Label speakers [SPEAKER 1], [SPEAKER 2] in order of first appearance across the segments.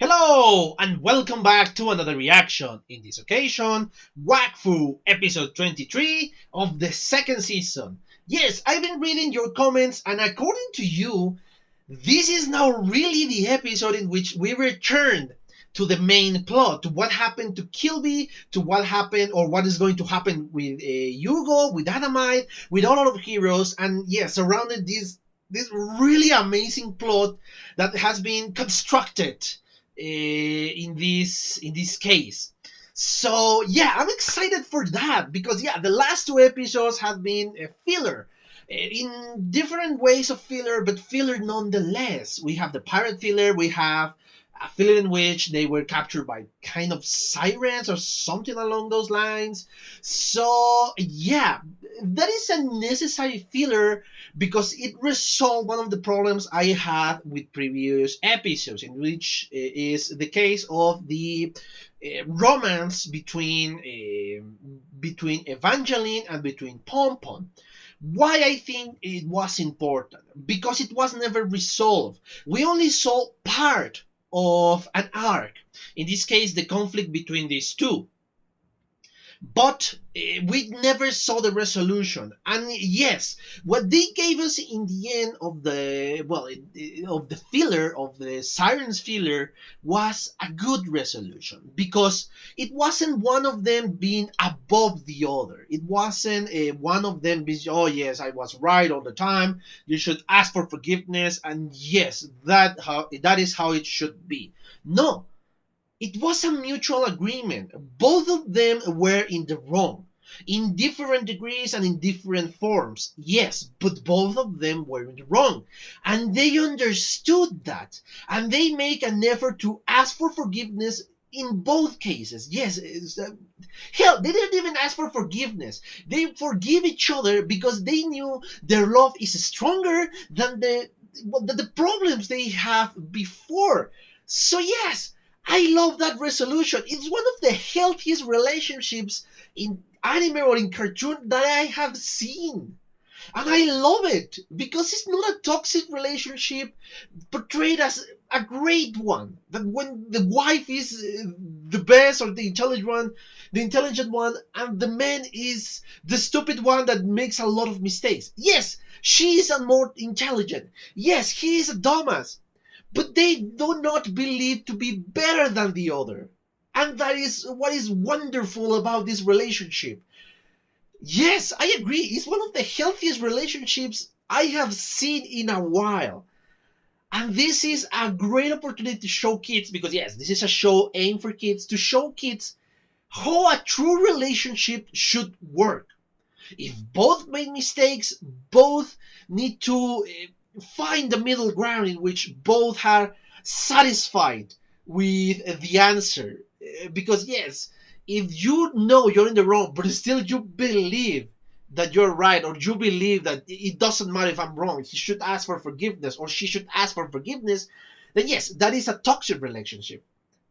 [SPEAKER 1] Hello and welcome back to another reaction. In this occasion, Wakfu episode 23 of the second season. Yes, I've been reading your comments, and according to you, this is now really the episode in which we return to the main plot, to what happened to Kilby, to what happened or what is going to happen with Hugo, with Adamite, with all of heroes, and yes, surrounding this really amazing plot that has been constructed in this case. So yeah, I'm excited for that because yeah, the last two episodes have been a filler. In different ways of filler, but filler nonetheless. We have the pirate filler, we have a filler in which they were captured by kind of sirens or something along those lines. So yeah, that is a necessary filler because it resolved one of the problems I had with previous episodes, in which is the case of the romance between Evangeline and between Pompon. Why I think it was important? Because it was never resolved. We only saw part of an arc. In this case, the conflict between these two, but we never saw the resolution. And yes, what they gave us in the end of the filler, of the sirens filler, was a good resolution, because it wasn't one of them being above the other. It wasn't one of them being, oh yes, I was right all the time, you should ask for forgiveness, and yes, that is how it should be. No, it was a mutual agreement. Both of them were in the wrong, in different degrees and in different forms. Yes, but both of them were in the wrong. And they understood that. And they make an effort to ask for forgiveness in both cases. Yes, hell, they didn't even ask for forgiveness. They forgive each other because they knew their love is stronger than the problems they have before. So yes, I love that resolution. It's one of the healthiest relationships in anime or in cartoon that I have seen. And I love it because it's not a toxic relationship portrayed as a great one. That when the wife is the best or the intelligent one, and the man is the stupid one that makes a lot of mistakes. Yes, she is a more intelligent. Yes, he is a dumbass, but they do not believe to be better than the other. And that is what is wonderful about this relationship. Yes, I agree. It's one of the healthiest relationships I have seen in a while. And this is a great opportunity to show kids, because yes, this is a show aimed for kids, to show kids how a true relationship should work. If both make mistakes, both need to find the middle ground in which both are satisfied with the answer. Because yes, if you know you're in the wrong, but still you believe that you're right, or you believe that it doesn't matter if I'm wrong, he should ask for forgiveness or she should ask for forgiveness, then yes, that is a toxic relationship.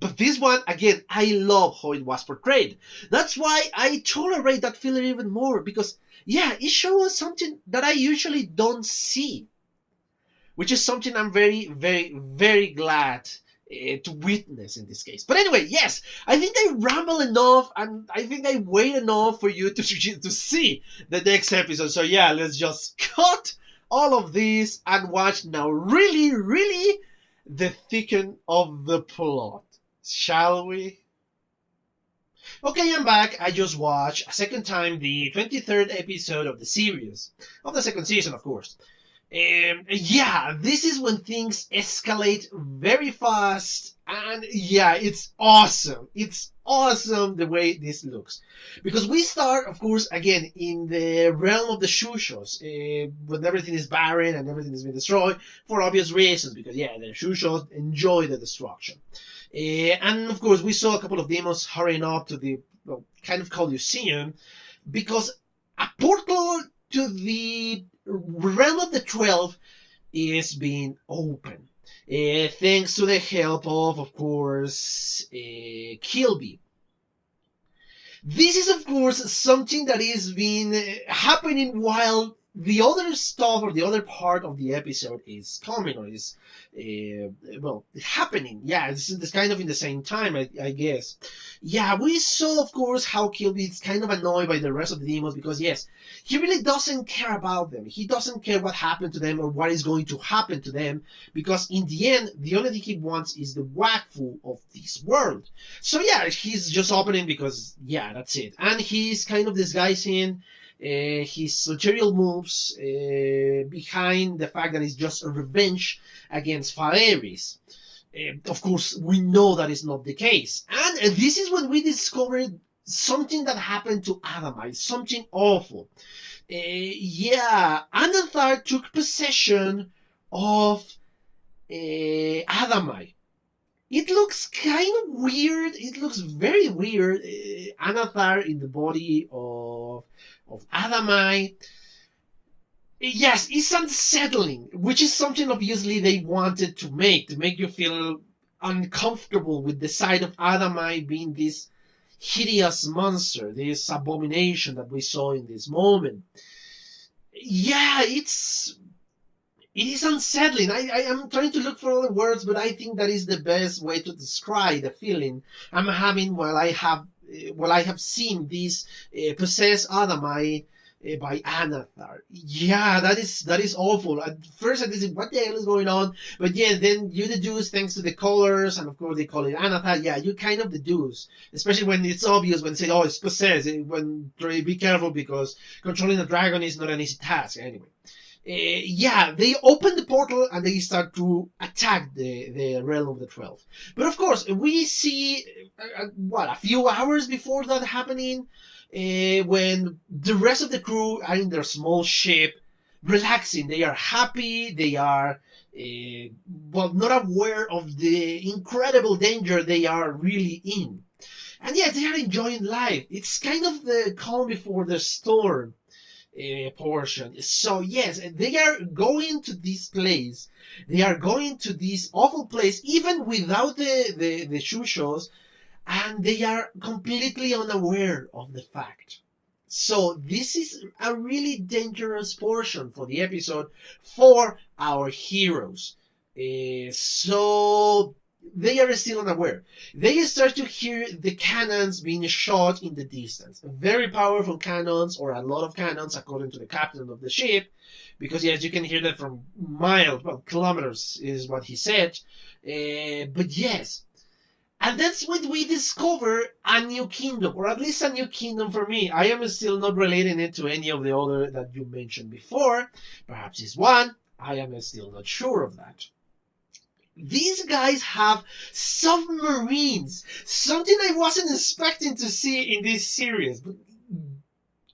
[SPEAKER 1] But this one, again, I love how it was portrayed. That's why I tolerate that filler even more, because yeah, it shows us something that I usually don't see, which is something I'm very, very, very glad to witness in this case. But anyway, yes, I think I ramble enough, and I think I wait enough for you to see the next episode. So yeah, let's just cut all of this and watch now. Really, really, the thicken of the plot, shall we? Okay, I'm back. I just watched a second time the 23rd episode of the series, of the second season, of course. Yeah, this is when things escalate very fast, and yeah, it's awesome. It's awesome the way this looks, because we start, of course, again in the realm of the Shushos, when everything is barren and everything has been destroyed for obvious reasons. Because yeah, the Shushos enjoy the destruction, and of course we saw a couple of demons hurrying up to the kind of Colosseum, because a portal to the realm of the 12 is being open. Thanks to the help of course, Kilby. This is, of course, something that is been happening while the other stuff or the other part of the episode is coming or is well happening. Yeah, it's kind of in the same time, I guess. Yeah, we saw of course how Kilby is kind of annoyed by the rest of the demons because yes, he really doesn't care about them. He doesn't care what happened to them or what is going to happen to them because in the end, the only thing he wants is the Wakfu of this world. So yeah, he's just opening because yeah, that's it, and he's kind of disguising his material moves behind the fact that it's just a revenge against Phaeris. Of course, we know that is not the case. And this is when we discovered something that happened to Adamite, something awful. Yeah, Anathar took possession of Adamite. It looks kind of weird. It looks very weird. Anathar in the body of Adamai. Yes, it's unsettling, which is something obviously they wanted to make you feel uncomfortable with the sight of Adamai being this hideous monster, this abomination that we saw in this moment. Yeah, it is unsettling. I am trying to look for other words, but I think that is the best way to describe the feeling I'm having while I have seen this possessed Adamai by Anathar. Yeah, that is awful. At first I didn't what the hell is going on, but yeah, then you deduce thanks to the colors, and of course they call it Anathar. Yeah, you kind of deduce, especially when it's obvious when say, oh, it's possessed. When be careful because controlling a dragon is not an easy task. Anyway. Yeah, they open the portal and they start to attack the realm of the 12. But of course, we see, a few hours before that happening, when the rest of the crew are in their small ship, relaxing. They are happy, they are, not aware of the incredible danger they are really in. And yeah, they are enjoying life. It's kind of the calm before the storm portion. So yes, they are going to this place. They are going to this awful place, even without the shushos, and they are completely unaware of the fact. So this is a really dangerous portion for the episode for our heroes. So they are still unaware. They start to hear the cannons being shot in the distance. Very powerful cannons, or a lot of cannons, according to the captain of the ship, because yes, you can hear that from miles, well, kilometers is what he said. But yes, and that's when we discover a new kingdom, or at least a new kingdom for me. I am still not relating it to any of the other that you mentioned before. Perhaps it's one. I am still not sure of that. These guys have submarines, something I wasn't expecting to see in this series. But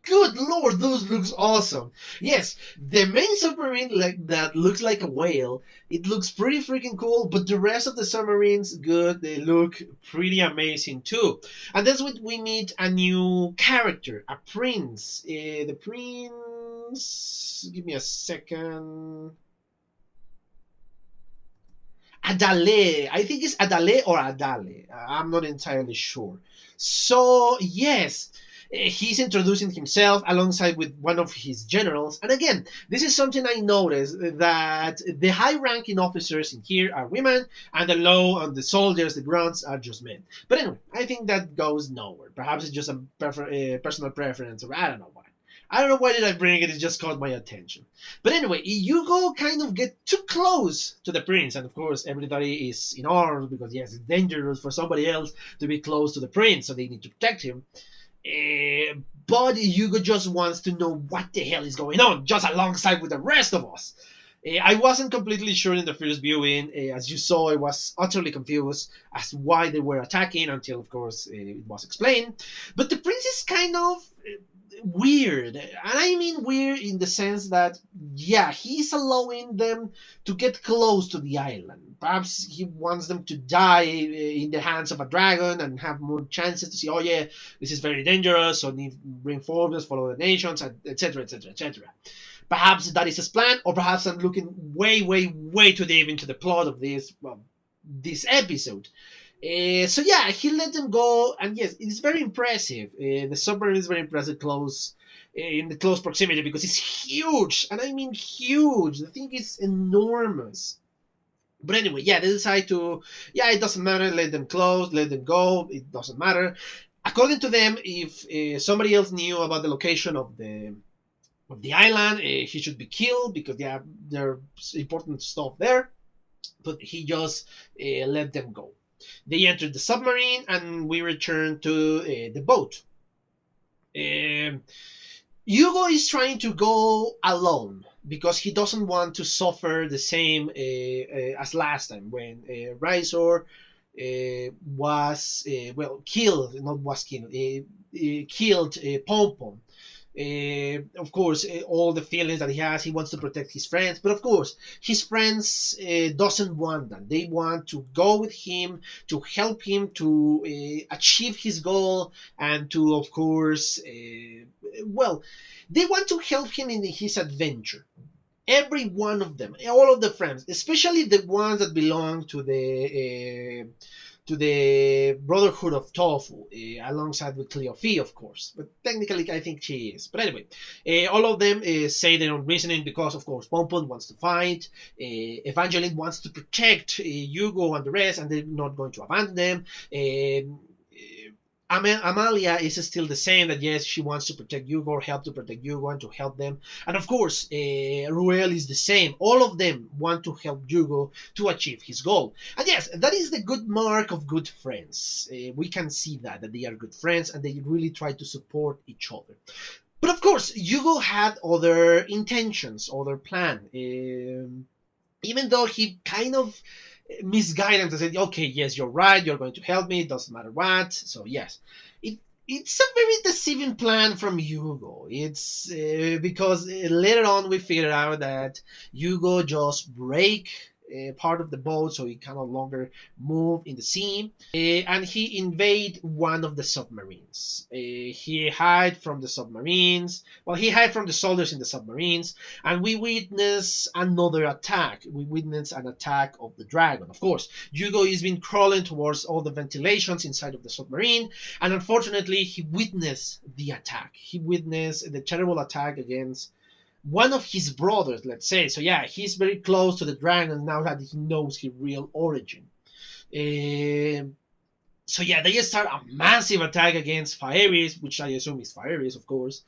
[SPEAKER 1] good lord, those looks awesome. Yes, the main submarine that looks like a whale, it looks pretty freaking cool, but the rest of the submarines, good, they look pretty amazing too. And that's when we meet a new character, a prince. The prince, give me a second. Adale. I think it's Adale or Adale. I'm not entirely sure. So, yes, he's introducing himself alongside with one of his generals. And again, this is something I noticed, that the high-ranking officers in here are women, and the low and the soldiers, the grunts, are just men. But anyway, I think that goes nowhere. Perhaps it's just a personal preference, or I don't know why. I don't know why did I bring it, it just caught my attention. But anyway, Yugo kind of get too close to the prince, and of course everybody is in arms because yes, it's dangerous for somebody else to be close to the prince, so they need to protect him. But Yugo just wants to know what the hell is going on, just alongside with the rest of us. I wasn't completely sure in the first viewing. As you saw, I was utterly confused as to why they were attacking until, of course, it was explained. But the prince is kind of weird, and I mean weird in the sense that yeah, he's allowing them to get close to the island. Perhaps he wants them to die in the hands of a dragon and have more chances to see, oh yeah, this is very dangerous, so need reinforcements, follow the nations, etc, etc, etc. Perhaps that is his plan, or perhaps I'm looking way too deep into the plot of this episode. So yeah, he let them go, and yes, it's very impressive. The submarine is very impressive close in the close proximity because it's huge, and I mean huge. The thing is enormous. But anyway, yeah, they decide to, yeah, it doesn't matter. Let them close, let them go. It doesn't matter. According to them, if somebody else knew about the location of the island, he should be killed because yeah, there's important stuff there. But he just let them go. They entered the submarine, and we return to the boat. Um, Hugo is trying to go alone because he doesn't want to suffer the same as last time when Razor was well killed, not was killed, killed Pom Pom. Of course, all the feelings that he has, he wants to protect his friends, but of course, his friends doesn't want that. They want to go with him to help him to achieve his goal and to, of course, well, they want to help him in his adventure. Every one of them, all of the friends, especially the ones that belong to the Brotherhood of Tofu, alongside with Cleophea, of course. But technically, I think she is. But anyway, all of them say their own reasoning because, of course, Pompon wants to fight, Evangeline wants to protect Hugo and the rest, and they're not going to abandon them. Amalia is still the same, that yes, she wants to protect Hugo or help to protect Hugo and to help them. And of course, Ruel is the same. All of them want to help Hugo to achieve his goal. And yes, that is the good mark of good friends. We can see that they are good friends and they really try to support each other. But of course, Hugo had other intentions, other plan. Even though he kind of misguided him to say, okay, yes, you're right, you're going to help me, it doesn't matter what. So yes, it's a very deceiving plan from Hugo. It's because later on we figure out that Hugo just break part of the boat, so he can no longer move in the sea, and he invade one of the submarines. He hide from the submarines. Well, he hide from the soldiers in the submarines, and we witness another attack. We witness an attack of the dragon. Of course, Hugo is been crawling towards all the ventilations inside of the submarine, and unfortunately, he witnessed the attack. He witnessed the terrible attack against one of his brothers, let's say. So yeah, he's very close to the dragon now that he knows his real origin. Uh, so yeah, they start a massive attack against Phaeris, which I assume is Phaeris, of course.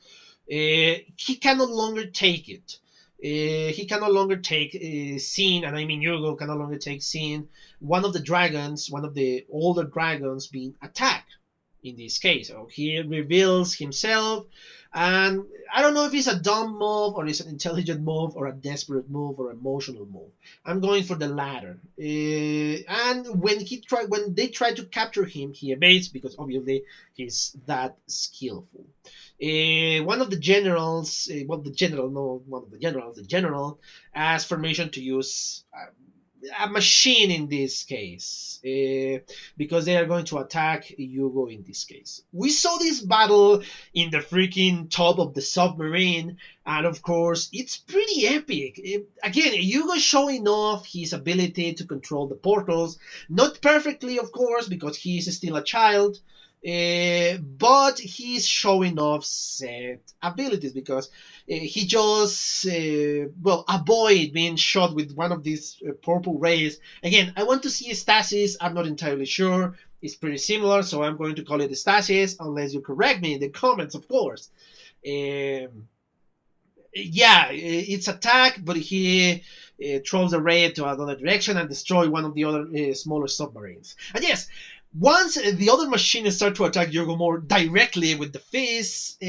[SPEAKER 1] He can no longer take it. He can no longer take scene, and I mean Hugo can no longer take scene. One of the dragons, one of the older dragons, being attacked. In this case, so he reveals himself, and I don't know if it's a dumb move or it's an intelligent move or a desperate move or emotional move. I'm going for the latter. And when they try to capture him, he evades because obviously he's that skillful. One of the generals, well, the general, no, one of the generals, the general, asks permission to use a machine in this case, because they are going to attack Hugo in this case. We saw this battle in the freaking top of the submarine, and of course, it's pretty epic. Again, Hugo showing off his ability to control the portals, not perfectly, of course, because he is still a child. But he's showing off set abilities because he just well avoid being shot with one of these purple rays. Again, I want to see stasis. I'm not entirely sure. It's pretty similar, so I'm going to call it stasis unless you correct me in the comments, of course. Yeah, it's attack, but he throws a ray to another direction and destroy one of the other smaller submarines. And yes, once the other machines start to attack Yogo more directly with the fists,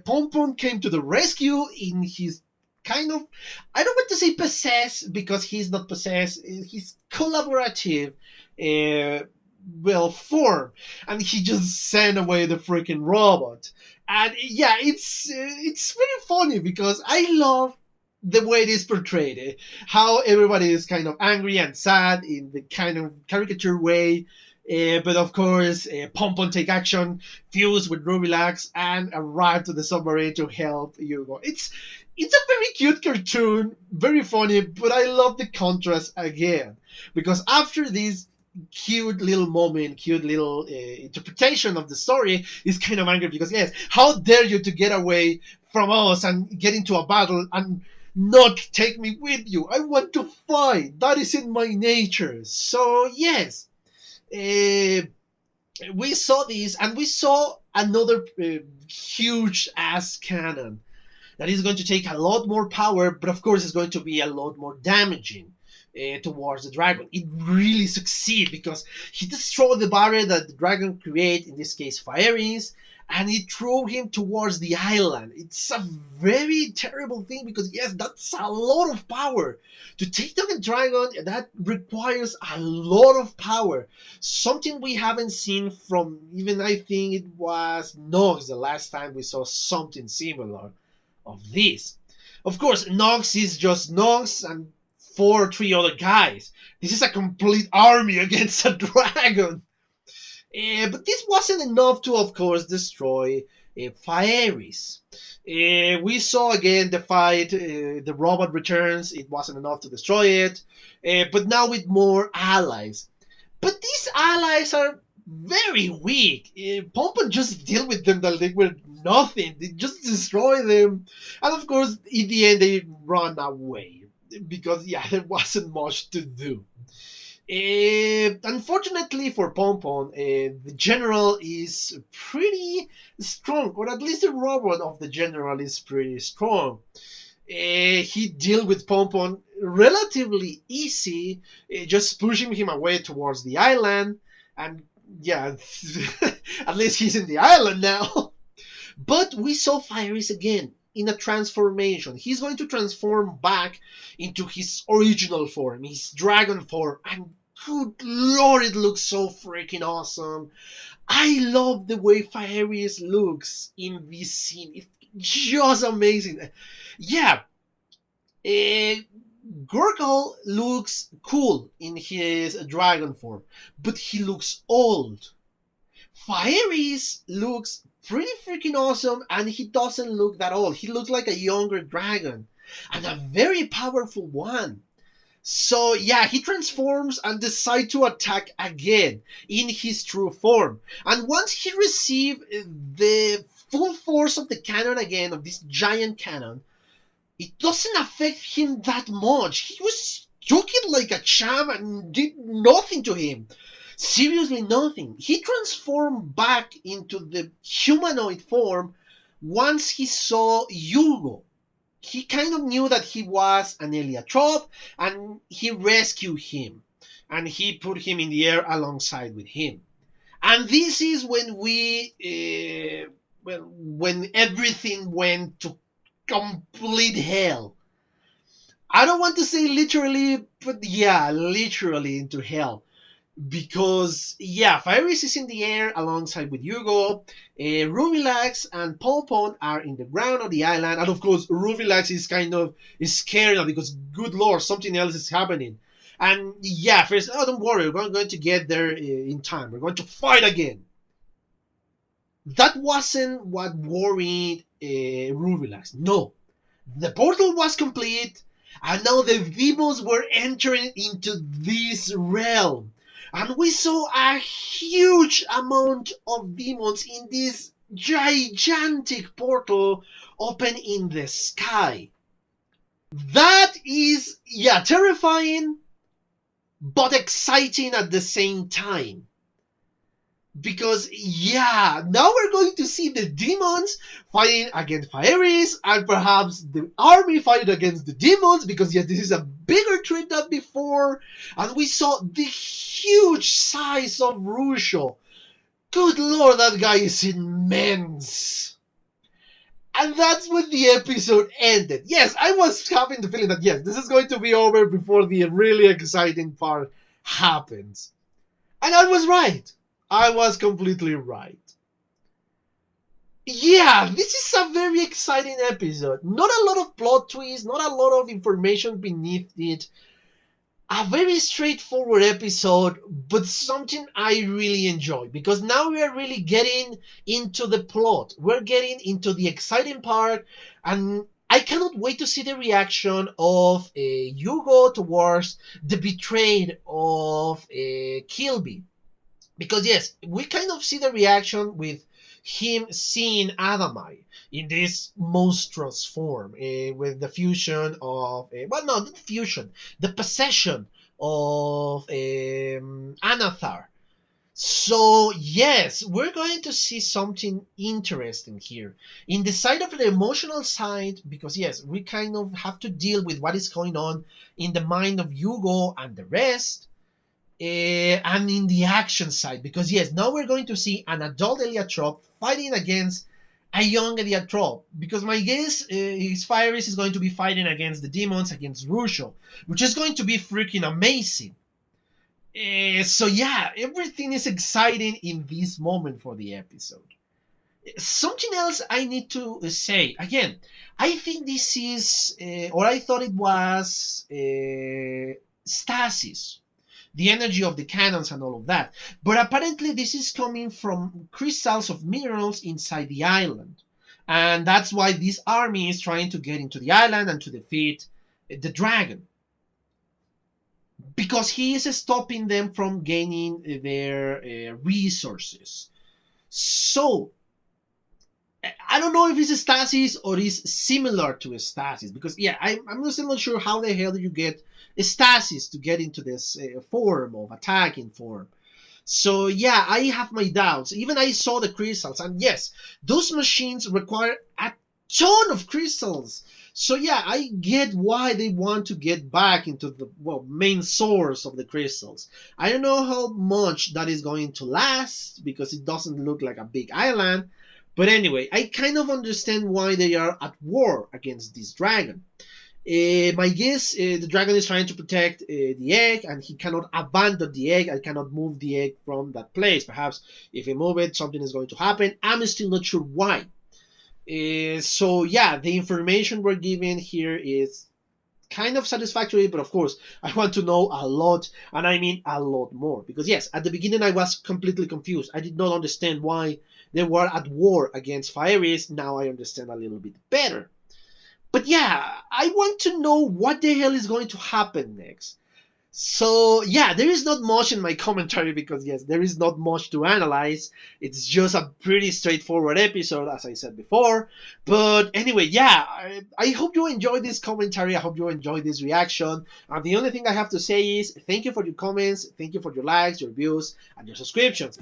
[SPEAKER 1] Pom Pom came to the rescue in his kind of, I don't want to say possessed because he's not possessed, he's collaborative, well, form, and he just sent away the freaking robot. And yeah, it's very funny because I love the way it is portrayed, how everybody is kind of angry and sad in the kind of caricature way. But of course, Pom Pom take action, fuse with Rubilax, and arrive to the submarine to help Hugo. It's a very cute cartoon, very funny, but I love the contrast again. Because after this, cute little moment, cute little interpretation of the story is kind of angry because, yes, how dare you to get away from us and get into a battle and not take me with you? I want to fight. That is in my nature. So, yes, uh, we saw this and we saw another huge ass cannon that is going to take a lot more power, but of course it's going to be a lot more damaging towards the dragon. It really succeeds because he destroyed the barrier that the dragon created, in this case Phaeris, and it threw him towards the island. It's a very terrible thing because, yes, that's a lot of power. To take down a dragon, that requires a lot of power. Something we haven't seen from, even I think it was Nox the last time we saw something similar of this. Of course, Nox is just Nox and 4 or 3 other guys. This is a complete army against a dragon. But this wasn't enough to, of course, destroy Phaeris. We saw again the fight, the robot returns, it wasn't enough to destroy it, but now with more allies. But these allies are very weak. Pompon just deal with them that they were nothing. They just destroy them. And of course, in the end, they run away. Because, yeah, there wasn't much to do. Unfortunately for Pompon, the general is pretty strong, or at least the robot of the general is pretty strong. He dealt with Pompon relatively easy, just pushing him away towards the island, and yeah, at least he's in the island now. But we saw Phaeris again in a transformation. He's going to transform back into his original form, his dragon form, and good lord, it looks so freaking awesome. I love the way Phaeris looks in this scene. It's just amazing. Yeah, Gurgle looks cool in his dragon form, but he looks old. Phaeris looks pretty freaking awesome, and he doesn't look that old. He looks like a younger dragon, and a very powerful one. So yeah, he transforms and decides to attack again in his true form. And once he receives the full force of the cannon again, of this giant cannon, it doesn't affect him that much. He was joking like a champ and did nothing to him. Seriously nothing. He transformed back into the humanoid form once he saw Hugo. He kind of knew that he was an heliotrope, and he rescued him, and he put him in the air alongside with him. And this is when when everything went to complete hell. I don't want to say literally, but yeah, literally into hell. Because, yeah, Phaeris is in the air alongside with Hugo. Rubilax and Pompon are in the ground of the island. And of course, Rubilax is kind of scared now because, good lord, something else is happening. And yeah, Phaeris, oh, don't worry, we're going to get there in time. We're going to fight again. That wasn't what worried Rubilax. No. The portal was complete, and now the demons were entering into this realm. And we saw a huge amount of demons in this gigantic portal open in the sky. That is, yeah, terrifying, but exciting at the same time. Because, yeah, now we're going to see the demons fighting against Phaeris, and perhaps the army fighting against the demons, because, yes, this is a bigger threat than before. And we saw the huge size of Rusho. Good lord, that guy is immense. And that's when the episode ended. Yes, I was having the feeling that, yes, this is going to be over before the really exciting part happens. And I was right. I was completely right. Yeah, this is a very exciting episode. Not a lot of plot twists, not a lot of information beneath it. A very straightforward episode, but something I really enjoy. Because now we are really getting into the plot. We're getting into the exciting part. And I cannot wait to see the reaction of Hugo towards the betrayal of Kilby. Because yes, we kind of see the reaction with him seeing Adamai in this monstrous form with the fusion of well, no, not fusion, the possession of Anathar. So yes, we're going to see something interesting here in the side of the emotional side, because yes, we kind of have to deal with what is going on in the mind of Hugo and the rest. And in the action side, because yes, now we're going to see an adult Eliatrop fighting against a young Eliatrop, because my guess is Phaeris is going to be fighting against the demons, against Rusho, which is going to be freaking amazing. So yeah, everything is exciting in this moment for the episode. Something else I need to say, again, I think this is, or I thought it was stasis, the energy of the cannons and all of that. But apparently this is coming from crystals of minerals inside the island. And that's why this army is trying to get into the island and to defeat the dragon. Because he is stopping them from gaining their resources. So, I don't know if it's a stasis or is similar to a stasis. Because, yeah, I'm still not sure how the hell you get a stasis to get into this form of attacking form. So, yeah, I have my doubts. Even I saw the crystals. And yes, those machines require a ton of crystals. So yeah, I get why they want to get back into the main source of the crystals. I don't know how much that is going to last, because it doesn't look like a big island. But anyway, I kind of understand why they are at war against this dragon. My guess, the dragon is trying to protect the egg, and he cannot abandon the egg and cannot move the egg from that place. Perhaps if he move it, something is going to happen. I'm still not sure why. So yeah, the information we're given here is kind of satisfactory, but of course I want to know a lot, and I mean a lot more, because yes, at the beginning I was completely confused. I did not understand why they were at war against Phaeris. Now I understand a little bit better. But yeah, I want to know what the hell is going to happen next. So yeah, there is not much in my commentary, because yes, there is not much to analyze. It's just a pretty straightforward episode, as I said before. But anyway, yeah, I hope you enjoyed this commentary. I hope you enjoyed this reaction. And the only thing I have to say is thank you for your comments, thank you for your likes, your views, and your subscriptions.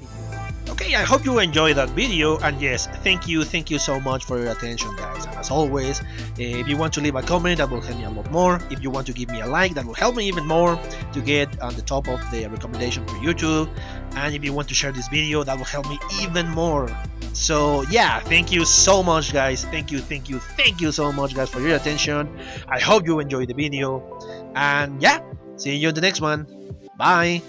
[SPEAKER 1] Okay, I hope you enjoyed that video, and yes, thank you so much for your attention, guys. And as always, if you want to leave a comment, that will help me a lot more. If you want to give me a like, that will help me even more to get on the top of the recommendation for YouTube. And if you want to share this video, that will help me even more. So yeah, thank you so much, guys. Thank you so much, guys, for your attention. I hope you enjoyed the video, and yeah, see you in the next one. Bye.